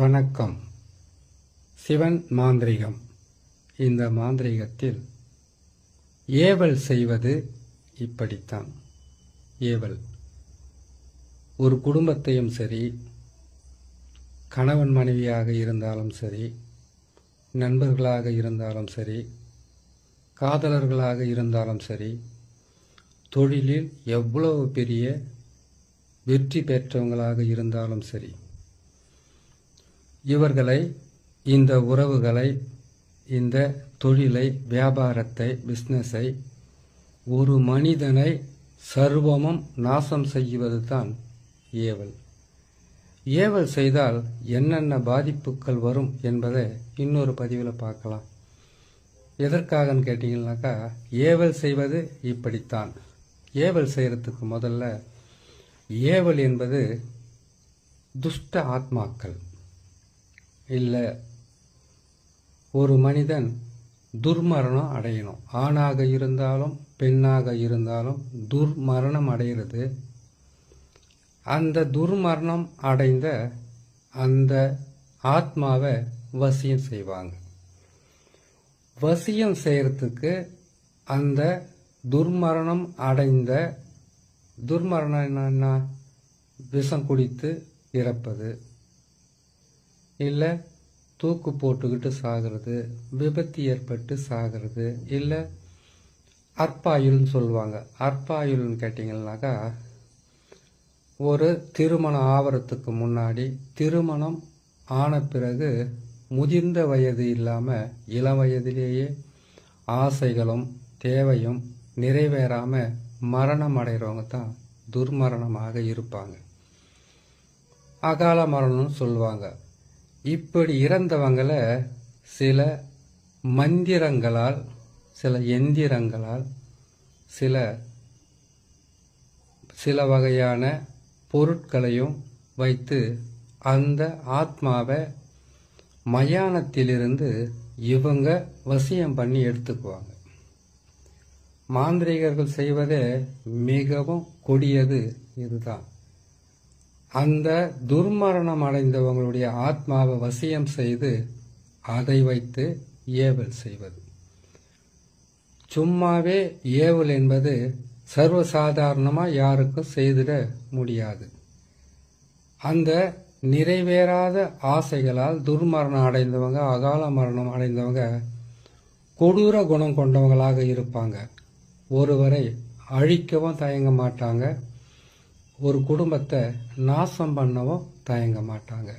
வணக்கம். சிவன் மாந்திரிகம். இந்த மாந்திரிகத்தில் ஏவல் செய்வது இப்படித்தான். ஏவல் ஒரு குடும்பத்தையும் சரி, கணவன் மனைவியாக இருந்தாலும் சரி, நண்பர்களாக இருந்தாலும் சரி, காதலர்களாக இருந்தாலும் சரி, தொழிலில் எவ்வளவு பெரிய வெற்றி பெற்றவங்களாக இருந்தாலும் சரி, இவர்களை, இந்த உறவுகளை, இந்த தொழிலை, வியாபாரத்தை, பிஸ்னஸை, ஒரு மனிதனை சர்வமும் நாசம் செய்வது தான் ஏவல். ஏவல் செய்தால் என்னென்ன பாதிப்புகள் வரும் என்பதை இன்னொரு பதிவில் பார்க்கலாம். எதற்காகன்னு கேட்டிங்கன்னாக்கா, ஏவல் செய்வது இப்படித்தான். ஏவல் செய்கிறதுக்கு முதல்ல, ஏவல் என்பது துஷ்ட ஆத்மாக்கள் இல்லை, ஒரு மனிதன் துர்மரணம் அடையணும். ஆணாக இருந்தாலும் பெண்ணாக இருந்தாலும் துர்மரணம் அடைகிறது. அந்த துர்மரணம் அடைந்த அந்த ஆத்மாவை வசியம் செய்வாங்க. வசியம் செய்யறதுக்கு அந்த துர்மரணம் அடைந்த, துர்மரணம் என்னன்னா விஷம் குடித்து இறப்பது, இல்லை தூக்கு போட்டுக்கிட்டு சாகிறது, விபத்து ஏற்பட்டு சாகிறது, இல்லை அற்பாயுள்னு சொல்லுவாங்க. அற்பாயுள்னு கேட்டிங்கன்னாக்கா, ஒரு திருமணம் ஆவறதுக்கு முன்னாடி, திருமணம் ஆன பிறகு முதிர்ந்த வயது இல்லாமல் இளம் வயதிலேயே ஆசைகளும் தேவையும் நிறைவேறாமல் மரணம் அடைகிறவங்க தான் துர்மரணமாக இருப்பாங்க. அகால மரணம்னு சொல்லுவாங்க. இப்படி இறந்தவங்களை சில மந்திரங்களால், சில எந்திரங்களால், சில வகையான பொருட்களையும் வைத்து அந்த ஆத்மாவை மயானத்திலிருந்து இவங்க வசியம் பண்ணி எடுத்துக்குவாங்க. மாந்திரிகர்கள் செய்வதே மிகவும் கொடியது இதுதான். அந்த துர்மரணம் அடைந்தவங்களுடைய ஆத்மாவை வசியம் செய்து அதை வைத்து ஏவல் செய்வது. சும்மாவே ஏவல் என்பது சர்வசாதாரணமாக யாருக்கும் செய்திட முடியாது. அந்த நிறைவேறாத ஆசைகளால் துர்மரணம் அடைந்தவங்க, அகால மரணம் அடைந்தவங்க கொடூர குணம் கொண்டவங்களாக இருப்பாங்க. ஒருவரை அழிக்கவும் தயங்க மாட்டாங்க, ஒரு குடும்பத்தை நாசம் பண்ணவும் தயங்க மாட்டாங்க.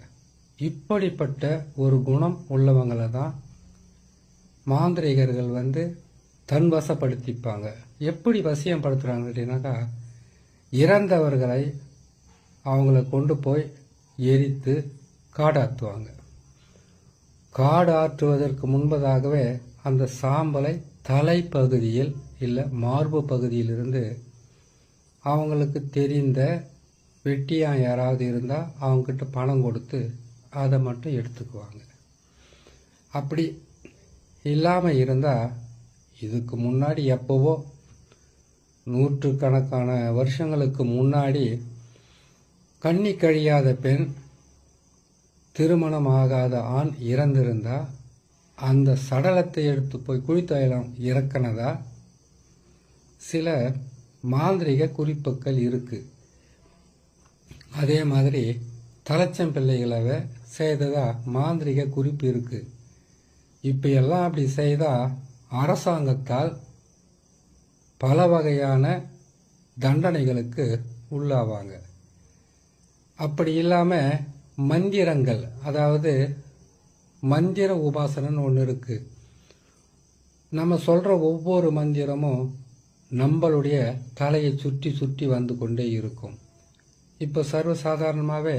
இப்படிப்பட்ட ஒரு குணம் உள்ளவங்களை தான் மாந்திரிகர்கள் தன் வசப்படுத்திப்பாங்க. எப்படி வசியம் படுத்துகிறாங்க அப்படின்னாக்கா, இறந்தவர்களை அவங்கள கொண்டு போய் எரித்து காடாற்றுவாங்க. காடாற்றுவதற்கு முன்பதாகவே அந்த சாம்பலை தலைப்பகுதியில் இல்லை மார்பு பகுதியிலிருந்து அவங்களுக்கு தெரிந்த வெட்டியான் யாராவது இருந்தால் அவங்கக்கிட்ட பணம் கொடுத்து அதை மட்டும் எடுத்துக்குவாங்க. அப்படி இல்லாமல் இருந்தால், இதுக்கு முன்னாடி எப்போவோ நூற்றுக்கணக்கான வருஷங்களுக்கு முன்னாடி கன்னி கழியாத பெண், திருமணமாகாத ஆண் இறந்திருந்தால் அந்த சடலத்தை எடுத்து போய் குழித்தொழிலம் இறக்கினதா சில மாந்திரிக குறிப்புகள் இருக்கு. அதே மாதிரி தலைச்சம்பிள்ளைகளை செய்ததா மாந்திரிக குறிப்பு இருக்கு. இப்போ எல்லாம் அப்படி செய்தால் அரசாங்கத்தால் பல வகையான தண்டனைகளுக்கு உள்ளாவாங்க. அப்படி இல்லாமல் மந்திரங்கள், அதாவது மந்திர உபாசனைன்னு ஒன்று இருக்கு. நம்ம சொல்கிற ஒவ்வொரு மந்திரமும் நம்மளுடைய தலையை சுற்றி சுற்றி வந்து கொண்டே இருக்கும். இப்போ சர்வசாதாரணமாகவே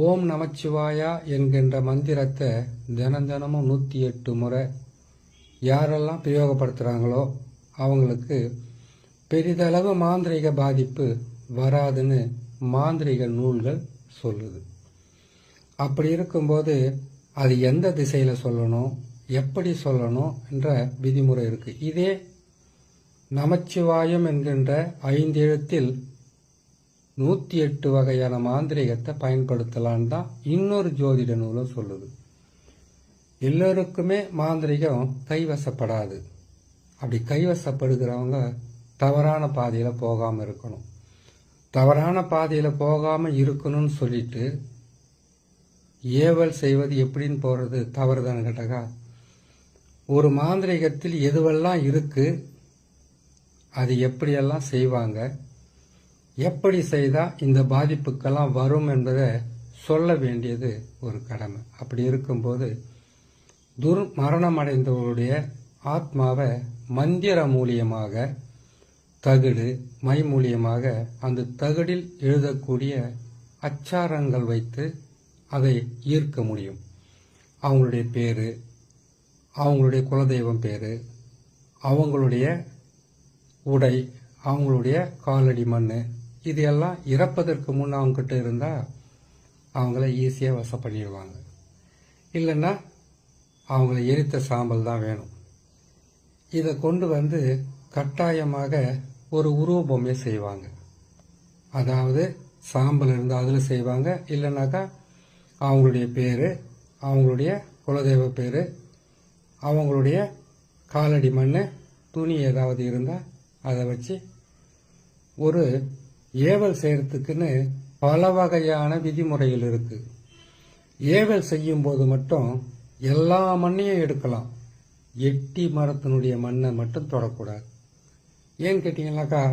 ஓம் நமச்சிவாயா என்கின்ற மந்திரத்தை தினமும் 108 முறை யாரெல்லாம் பிரயோகப்படுத்துகிறாங்களோ அவங்களுக்கு பெரிதளவு மாந்திரிக பாதிப்பு வராதுன்னு மாந்திரிக நூல்கள் சொல்லுது. அப்படி இருக்கும்போது அது எந்த திசையில் சொல்லணும், எப்படி சொல்லணும் என்ற விதிமுறை இருக்குது. இதே நமச்சிவாயம் என்கின்ற 5 எழுத்தில் 108 வகையான மாந்திரிகத்தை பயன்படுத்தலான்னு தான் இன்னொரு ஜோதிட நூலும் சொல்லுது. எல்லோருக்குமே மாந்திரிகம் கைவசப்படாது. அப்படி கைவசப்படுகிறவங்க தவறான பாதையில் போகாமல் இருக்கணும். தவறான பாதையில் போகாமல் இருக்கணும்னு சொல்லிட்டு ஏவல் செய்வது எப்படின்னு போகிறது தவறுதான்னு கேட்டாக்கா, ஒரு மாந்திரிகத்தில் எதுவெல்லாம் இருக்கு, அது எப்படியெல்லாம் செய்வாங்க, எப்படி செய்தால் இந்த பாதிப்புக்கெல்லாம் வரும் என்பதை சொல்ல வேண்டியது ஒரு கடமை. அப்படி இருக்கும்போது மரணம் அடைந்தவருடைய ஆத்மாவை மந்திர மூலியமாக, தகடு மை மூலியமாக அந்த தகடில் எழுதக்கூடிய அச்சாரங்கள் வைத்து அதை ஈர்க்க முடியும். அவங்களுடைய பேர், அவங்களுடைய குலதெய்வம் பேர், அவங்களுடைய உடை, அவங்களுடைய காலடி மண், இது எல்லாம் இறப்பதற்கு முன் அவங்ககிட்ட இருந்தால் அவங்கள ஈஸியாக வசம் பண்ணிடுவாங்க. இல்லைன்னா அவங்கள எரித்த சாம்பல் தான் வேணும். இதை கொண்டு வந்து கட்டாயமாக ஒரு உருவ பொம்மையை செய்வாங்க. அதாவது சாம்பல் இருந்தால் அதில் செய்வாங்க. இல்லைனாக்கா அவங்களுடைய பேர், அவங்களுடைய குலதெய்வ பேர், அவங்களுடைய காலடி மண், துணி ஏதாவது இருந்தால் அதை வச்சு ஒரு ஏவல் செய்கிறதுக்குன்னு பல வகையான விதிமுறைகள் இருக்குது. ஏவல் செய்யும்போது மட்டும் எல்லா மண்ணையும் எடுக்கலாம். எட்டி மரத்தினுடைய மண்ணை மட்டும் தொடக்கூடாது. ஏன்னு கேட்டீங்கன்னாக்கா,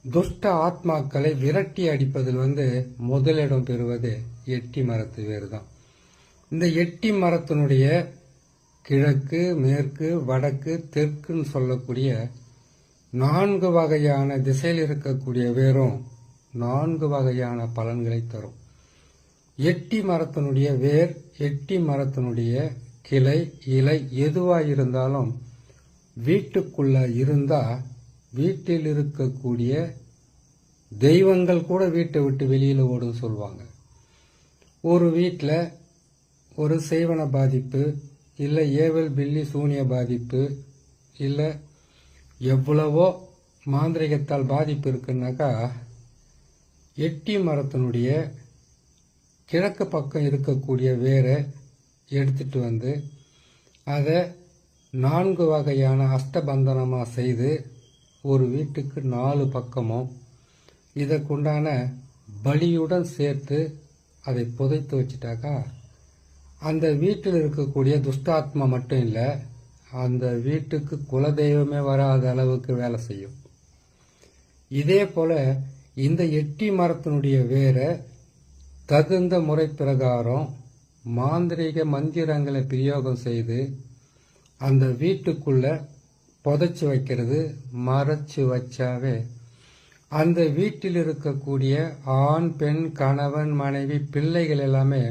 துஷ்ட ஆத்மாக்களை விரட்டி அடிப்பதில் முதலிடம் பெறுவது எட்டி மரத்து வேறு தான். இந்த எட்டி மரத்தினுடைய கிழக்கு, மேற்கு, வடக்கு, தெற்குன்னு சொல்லக்கூடிய 4 வகையான திசையில் இருக்கக்கூடிய வேரும் 4 வகையான பலன்களை தரும். எட்டி மரத்தினுடைய வேர், எட்டி மரத்தினுடைய கிளை, இலை எதுவாக இருந்தாலும் வீட்டுக்குள்ள இருந்தா வீட்டில் இருக்கக்கூடிய தெய்வங்கள் கூட வீட்டை விட்டு வெளியில் ஓடும் சொல்லுவாங்க. ஒரு வீட்டில் ஒரு செய்வன பாதிப்பு, இல்லை ஏவல் பில்லி சூனிய பாதிப்பு, இல்லை எவ்வளவோ மாந்திரிகத்தால் பாதிப்பு இருக்குன்னாக்கா, எட்டி மரத்தினுடைய கிழக்கு பக்கம் இருக்கக்கூடிய வேரை எடுத்துட்டு வந்து அதை 4 வகையான அஷ்டபந்தனமாக செய்து ஒரு வீட்டுக்கு 4 பக்கமும் இதற்குண்டான பலியுடன் சேர்த்து அதை புதைத்து வச்சிட்டாக்கா, அந்த வீட்டில் இருக்கக்கூடிய துஷ்டாத்மா மட்டும் இல்லை, அந்த வீட்டுக்கு குலதெய்வமே வராத அளவுக்கு வேலை செய்யும். இதே போல இந்த எட்டி மரத்தினுடைய வேரை தகுந்த முறை பிரகாரம் மாந்திரிக மந்திரங்களை பிரயோகம் செய்து அந்த வீட்டுக்குள்ள புதைச்சி வைக்கிறது. மறைச்சு வச்சாவே அந்த வீட்டில் இருக்கக்கூடிய ஆண், பெண், கணவன், மனைவி, பிள்ளைகள் எல்லாமே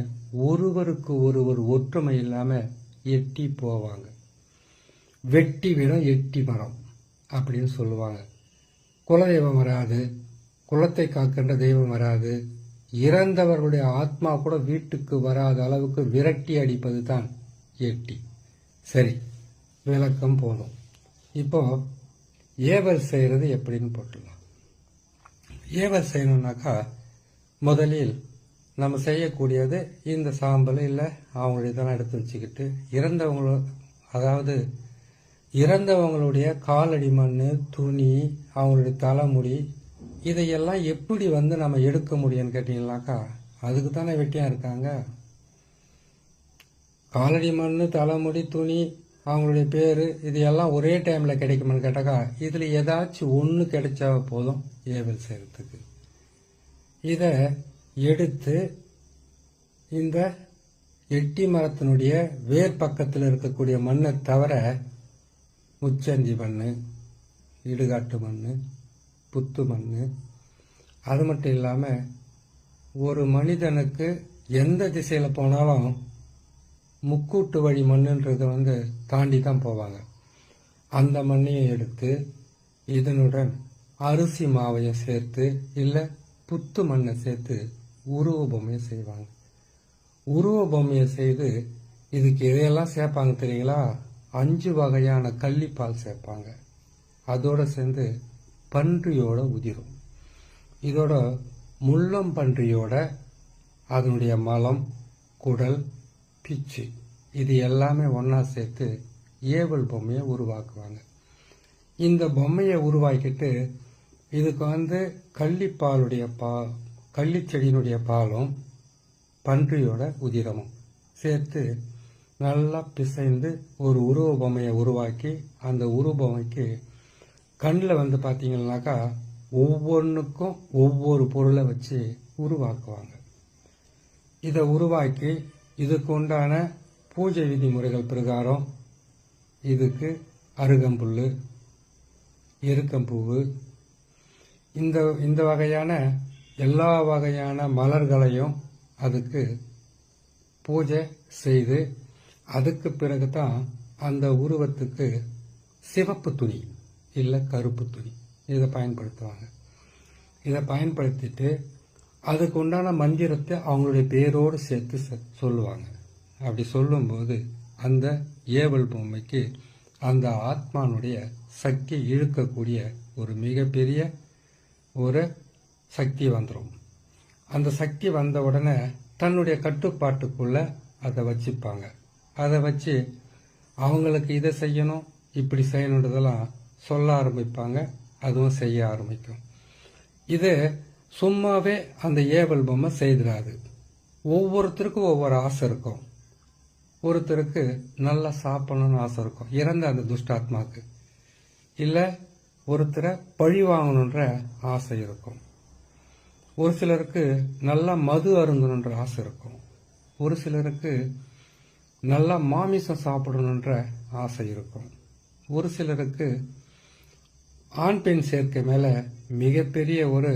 ஒருவருக்கு ஒருவர் ஒற்றுமை இல்லாமல் எட்டி போவாங்க. வெட்டி விடும் எட்டி மரம் அப்படின்னு சொல்லுவாங்க. குலதெய்வம் வராது, குலத்தை காக்கின்ற தெய்வம் வராது, இறந்தவர்களுடைய ஆத்மா கூட வீட்டுக்கு வராத அளவுக்கு விரட்டி அடிப்பது தான் எட்டி. சரி, விளக்கம் போதும். இப்போ ஏவல் செய்கிறது எப்படின்னு போட்டுடலாம். ஏவல் செய்யணும்னாக்கா முதலில் நம்ம செய்யக்கூடியது இந்த சாம்பல் இல்லை அவங்களுடைய இதெல்லாம் எடுத்து வச்சுக்கிட்டு இறந்தவங்களுடைய காலடி மண், துணி, அவங்களுடைய தலைமுடி, இதையெல்லாம் எப்படி நம்ம எடுக்க முடியும்னு கேட்டீங்கன்னாக்கா, அதுக்கு தானே வெட்டியாக இருக்காங்க. காலடி மண், தலைமுடி, துணி, அவங்களுடைய பேர், இது எல்லாம் ஒரே டைமில் கிடைக்குமான்னு கேட்டாக்கா, இதில் ஏதாச்சும் ஒன்று கிடைச்சா போதும் ஏவல் செய்கிறதுக்கு. இதை எடுத்து இந்த எட்டி மரத்தினுடைய வேர் பக்கத்தில் இருக்கக்கூடிய மண்ணை தவிர முச்சந்தி மண், இடுகாட்டு மண், புத்து மண், அது மட்டும் இல்லாமல் ஒரு மனிதனுக்கு எந்த திசையில் போனாலும் முக்கூட்டு வழி மண்ணுன்றது தாண்டி தான் போவாங்க. அந்த மண்ணையும் எடுத்து இதனுடன் அரிசி மாவையும் சேர்த்து இல்லை புத்து மண்ணை சேர்த்து உருவ பொம்மையை செய்வாங்க. உருவ பொம்மையை செய்து இதுக்கு எதையெல்லாம் சேர்ப்பாங்க தெரியுங்களா? 5 வகையான கள்ளிப்பால் சேர்ப்பாங்க. அதோடு சேர்ந்து பன்றியோட உதிரும். இதோட முள்ளம்பன்றியோட அதனுடைய மலம், குடல், பிச்சு இது எல்லாமே ஒன்றா சேர்த்து ஏவல் பொம்மையை உருவாக்குவாங்க. இந்த பொம்மையை உருவாக்கிட்டு இதுக்கு கள்ளிப்பாலுடைய கள்ளிச்செடியினுடைய பாலும் பன்றியோட உதிரமும் சேர்த்து நல்லா பிசைந்து ஒரு உருவ பொம்மையை உருவாக்கி அந்த உருவ பொம்மைக்கு கண்ணில் பார்த்தீங்கன்னாக்கா ஒவ்வொன்றுக்கும் ஒவ்வொரு பொருளை வச்சு உருவாக்குவாங்க. இதை உருவாக்கி இதுக்கு உண்டான பூஜை விதிமுறைகள் பிரகாரம் இதுக்கு அருகம்புல், எருக்கம்பூவு, இந்த வகையான எல்லா வகையான மலர்களையும் அதுக்கு பூஜை செய்து அதுக்கு பிறகு தான் அந்த உருவத்துக்கு சிவப்பு துணி இல்லை கருப்பு துணி இதை பயன்படுத்துவாங்க. இதை பயன்படுத்திட்டு அதுக்கு உண்டான மந்திரத்தை அவங்களுடைய பேரோடு சேர்த்து சொல்லுவாங்க. அப்படி சொல்லும்போது அந்த ஏவல் பொம்மைக்கு அந்த ஆத்மானுடைய சக்தி இழுக்கக்கூடிய ஒரு மிகப்பெரிய ஒரு சக்தி வந்துடும். அந்த சக்தி வந்த உடனே தன்னுடைய கட்டுப்பாட்டுக்குள்ள அதை வச்சுப்பாங்க. அதை வச்சு அவங்களுக்கு இதை செய்யணும் இப்படி செய்யணுன்றதெல்லாம் சொல்ல ஆரம்பிப்பாங்க. அதுவும் செய்ய ஆரம்பிக்கும். இது சும்மாவே அந்த ஏவல் பொம்மை செய்திடாது. ஒவ்வொருத்தருக்கும் ஒவ்வொரு ஆசை இருக்கும். ஒருத்தருக்கு நல்லா சாப்பிடணும்னு ஆசை இருக்கும், இறந்த அந்த துஷ்டாத்மாக்கு. இல்லை ஒருத்தரை பழி வாங்கணுன்ற ஆசை இருக்கும். ஒரு சிலருக்கு நல்லா மது அருந்தணுன்ற ஆசை இருக்கும். ஒரு சிலருக்கு நல்லா மாமிசம் சாப்பிடணுன்ற ஆசை இருக்கும். ஒரு சிலருக்கு ஆண் பெண் சேர்க்கை மேல மிகப்பெரிய ஒரு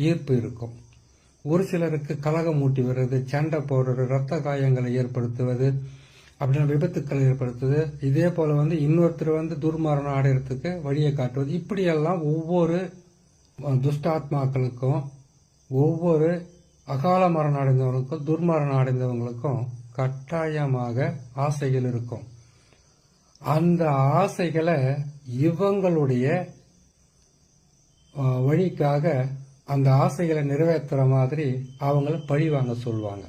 ஈர்ப்பு இருக்கும். ஒரு சிலருக்கு கலகம் மூட்டி வர்றது, சண்டை போடுறது, ரத்த காயங்களை ஏற்படுத்துவது, அப்படின்னா விபத்துக்களை ஏற்படுத்துவது. இதே போல இன்னொருத்தர் துர்மரணம் அடைகிறதுக்கு வழியை காட்டுவது. இப்படியெல்லாம் ஒவ்வொரு துஷ்டாத்மாக்களுக்கும், ஒவ்வொரு அகால மரணம் அடைந்தவங்களுக்கும், துர்மரணம் அடைந்தவங்களுக்கும் கட்டாயமாக ஆசைகள் இருக்கும். அந்த ஆசைகளை இவங்களுடைய வழிக்காக அந்த ஆசைகளை நிறைவேற்றுற மாதிரி அவங்கள பழி வாங்க சொல்லுவாங்க.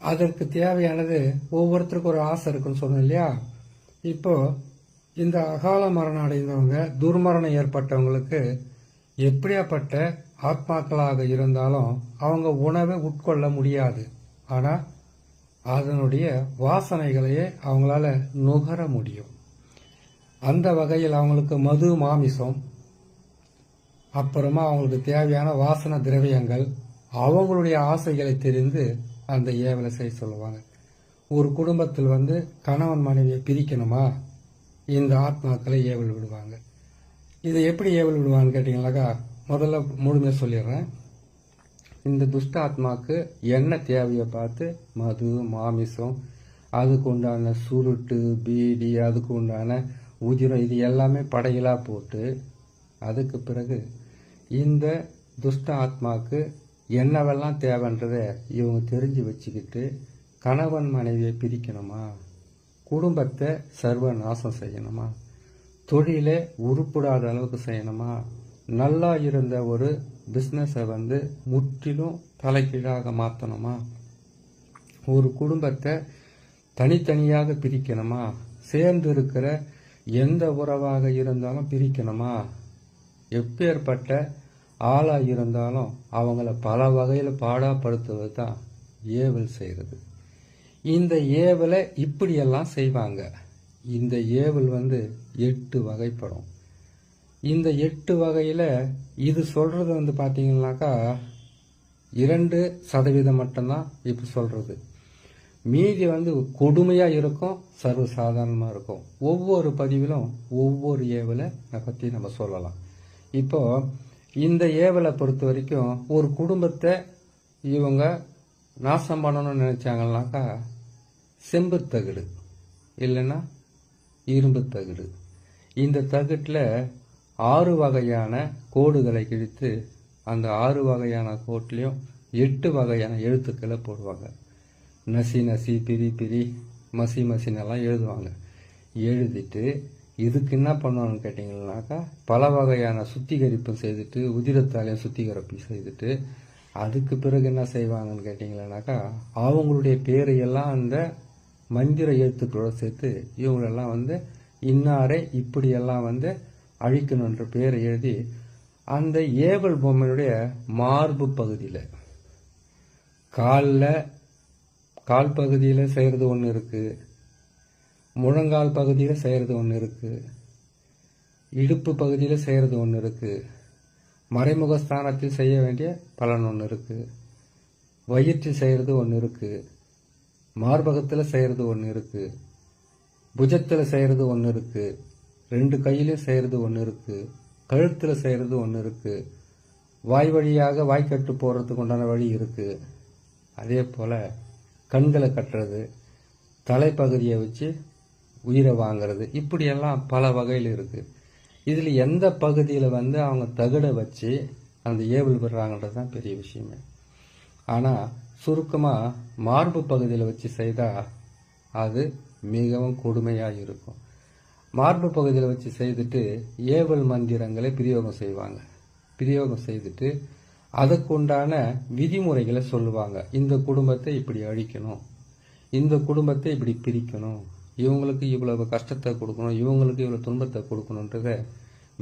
அதற்கு தேவையானது ஒவ்வொருத்தருக்கும் ஒரு ஆசை இருக்குன்னு சொன்னோம் இல்லையா. இப்போ இந்த அகால மரணம் அடைந்தவங்க, துர்மரணம் ஏற்பட்டவங்களுக்கு எப்படியாப்பட்ட ஆத்மாக்களாக இருந்தாலும் அவங்க உணவை உட்கொள்ள முடியாது. ஆனால் அதனுடைய வாசனைகளையே அவங்களால நுகர முடியும். அந்த வகையில் அவங்களுக்கு மது, மாமிசம், அப்புறமா அவங்களுக்கு தேவையான வாசன திரவியங்கள், அவங்களுடைய ஆசைகளை தெரிந்து அந்த ஏவலை செய்ய சொல்லுவாங்க. ஒரு குடும்பத்தில் கணவன் மனைவியை பிரிக்கணுமா, இந்த ஆத்மாக்களை ஏவல் விடுவாங்க. இதை எப்படி ஏவல் விடுவான்னு கேட்டீங்கன்னாக்கா, முதல்ல முழுமையாக சொல்லிடுறேன். இந்த துஷ்ட ஆத்மாக்கு என்ன தேவையை பார்த்து மது, மாமிசம், அதுக்கு உண்டான சுருட்டு, பீடி, அதுக்கு உண்டான உதிரம், இது எல்லாமே படையிலாக போட்டு அதுக்கு பிறகு இந்த துஷ்ட ஆத்மாக்கு என்னவெல்லாம் தேவைன்றதை இவங்க தெரிஞ்சு வச்சுக்கிட்டு கணவன் மனைவியை பிரிக்கணுமா, குடும்பத்தை சர்வ நாசம் செய்யணுமா, தொழிலை உருப்படாத அளவுக்கு செய்யணுமா, நல்லா இருந்த ஒரு பிஸ்னஸை முற்றிலும் தலைகீழாக மாற்றணுமா, ஒரு குடும்பத்தை தனித்தனியாக பிரிக்கணுமா, சேர்ந்து இருக்கிற எந்த உறவாக இருந்தாலும் பிரிக்கணுமா, எப்பேற்பட்ட ஆளாக இருந்தாலும் அவங்கள பல வகையில் பாடாப்படுத்துவது தான் ஏவல் செய்கிறது. இந்த ஏவலை இப்படியெல்லாம் செய்வாங்க. இந்த ஏவல் 8 வகைப்படும். இந்த 8 வகையில் இது சொல்கிறது பார்த்தீங்கன்னாக்கா 2% மட்டும்தான் இப்போ சொல்கிறது. மீதி கொடுமையாக இருக்கும், சர்வசாதாரணமாக இருக்கும். ஒவ்வொரு பதிவிலும் ஒவ்வொரு ஏவலை பற்றி நம்ம சொல்லலாம். இப்போ இந்த ஏவலை பொறுத்த வரைக்கும் ஒரு குடும்பத்தை இவங்க நாசம் பண்ணணும்னு நினைச்சாங்கன்னாக்கா செம்பு தகடு இல்லைன்னா இரும்பு தகடு, இந்த தகட்டில் 6 வகையான கோடுகளை கிழித்து அந்த 6 வகையான கோட்லேயும் 8 வகையான எழுத்துக்களை போடுவாங்க. நசி நசி, பிரி பிரி, மசி மசினெல்லாம் எழுதுவாங்க. எழுதிட்டு இதுக்கு என்ன பண்ணணும்னு கேட்டிங்கன்னாக்கா பல வகையான சுத்திகரிப்பு செய்துட்டு உதிரத்தாலையும் சுத்திகரிப்பு செய்துட்டு அதுக்கு பிறகு என்ன செய்வாங்கன்னு கேட்டிங்கன்னாக்கா அவங்களுடைய பேரையெல்லாம் அந்த மந்திர எழுத்துக்களோட சேர்த்து இவங்களெல்லாம் வந்து இன்னாரை இப்படியெல்லாம் வந்து அழிக்கணுன்ற பேரை எழுதி அந்த ஏவல் பொம்மையுடைய மார்பு பகுதியில் கால் பகுதியில் செய்கிறது ஒன்று இருக்குது, முழங்கால் பகுதியில் செய்கிறது ஒன்று இருக்குது, இடுப்பு பகுதியில் செய்கிறது ஒன்று இருக்குது, மறைமுக ஸ்தானத்தில் செய்ய வேண்டிய பலன் ஒன்று இருக்குது, வயிற்றில் செய்கிறது ஒன்று இருக்குது, மார்பகத்தில் செய்கிறது ஒன்று இருக்குது, புஜத்தில் செய்கிறது ஒன்று இருக்குது, 2 கையிலையும் செய்கிறது ஒன்று இருக்குது, கழுத்தில் செய்கிறது ஒன்று இருக்குது, வாய் வழியாக வாய்க்கட்டு போகிறதுக்கு உண்டான வழி இருக்குது. அதே போல் கண்களை கட்டுறது, தலைப்பகுதியை வச்சு உயிரை வாங்கிறது, இப்படியெல்லாம் பல வகையில் இருக்குது. இதில் எந்த பகுதியில் வந்து அவங்க தகடை வச்சு அந்த ஏவல் விடுறாங்கன்றது தான் பெரிய விஷயமே. ஆனால் சுருக்கமாக மார்பு பகுதியில் வச்சு செய்தால் அது மிகவும் கொடுமையாக இருக்கும். மார்பு பகுதியில் வச்சு செய்துட்டு ஏவல் மந்திரங்களை பிரயோகம் செய்வாங்க. பிரயோகம் செய்துட்டு அதுக்குண்டான விதிமுறைகளை சொல்லுவாங்க. இந்த குடும்பத்தை இப்படி அழிக்கணும், இந்த குடும்பத்தை இப்படி பிரிக்கணும், இவங்களுக்கு இவ்வளவு கஷ்டத்தை கொடுக்கணும், இவங்களுக்கு இவ்வளவு துன்பத்தை கொடுக்கணுன்றத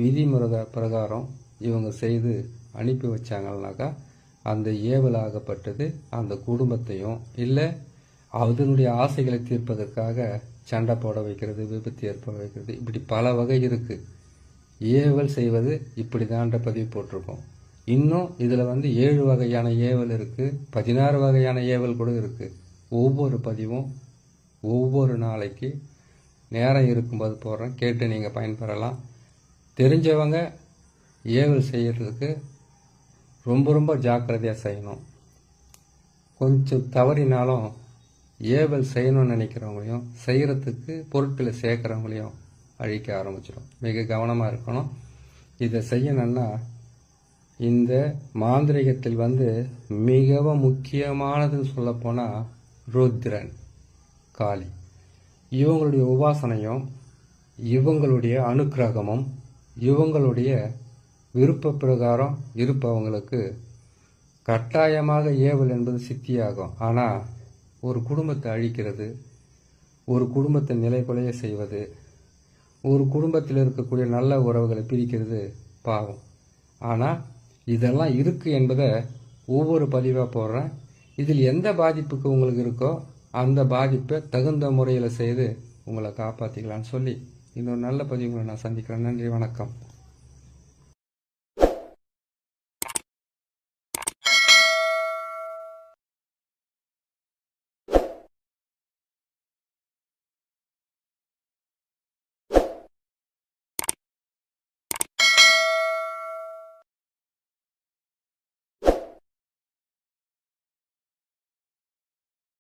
விதிமுறை பிரகாரம் இவங்க செய்து அனுப்பி வச்சாங்கன்னாக்கா அந்த ஏவலாகப்பட்டது அந்த குடும்பத்தையும் இல்லை அதனுடைய ஆசைகளை தீர்ப்பதற்காக சண்டை போட வைக்கிறது, விபத்து ஏற்பட வைக்கிறது, இப்படி பல வகை இருக்குது. ஏவல் செய்வது இப்படி தான்ற பதிவு போட்டிருக்கோம். இன்னும் இதில் வந்து 7 வகையான ஏவல் இருக்குது, 16 வகையான ஏவல் கூட இருக்குது. ஒவ்வொரு பதிவும் ஒவ்வொரு நாளைக்கு நேரம் இருக்கும்போது போடுறேன், கேட்டு நீங்கள் பயன்பெறலாம். தெரிஞ்சவங்க ஏவல் செய்கிறதுக்கு ரொம்ப ரொம்ப ஜாக்கிரதையாக செய்யணும். கொஞ்சம் தவறினாலும் ஏவல் செய்யணும்னு நினைக்கிறவங்களையும் செய்கிறதுக்கு பொருட்களை சேர்க்குறவங்களையும் அழிக்க ஆரம்பிச்சிடும். மிக கவனமாக இருக்கணும். இதை செய்யணும்னா இந்த மாந்திரிகத்தில் வந்து மிகவும் முக்கியமானதுன்னு சொல்லப்போனால் ருத்ரன், காளி, இவங்களுடைய உபாசனையும் இவங்களுடைய அனுக்கிரகமும் இவங்களுடைய விருப்ப பிரகாரம் இருப்பவங்களுக்கு கட்டாயமாக ஏவல் என்பது சித்தியாகும். ஆனால் ஒரு குடும்பத்தை அழிக்கிறது, ஒரு குடும்பத்தை நிலைக்குலைய செய்வது, ஒரு குடும்பத்தில் இருக்கக்கூடிய நல்ல உறவுகளை பிரிக்கிறது பாவம். ஆனால் இதெல்லாம் இருக்குது என்பதை ஒவ்வொரு பதிவாக போடுறேன். இதில் எந்த பாதிப்புக்கு உங்களுக்கு இருக்கோ அந்த பாதிப்பை தகுந்த முறையில் செய்து உங்களை காப்பாற்றிக்கலான்னு சொல்லி இன்னொரு நல்ல பதிவுகளை நான் சந்திக்கிறேன். நன்றி, வணக்கம்.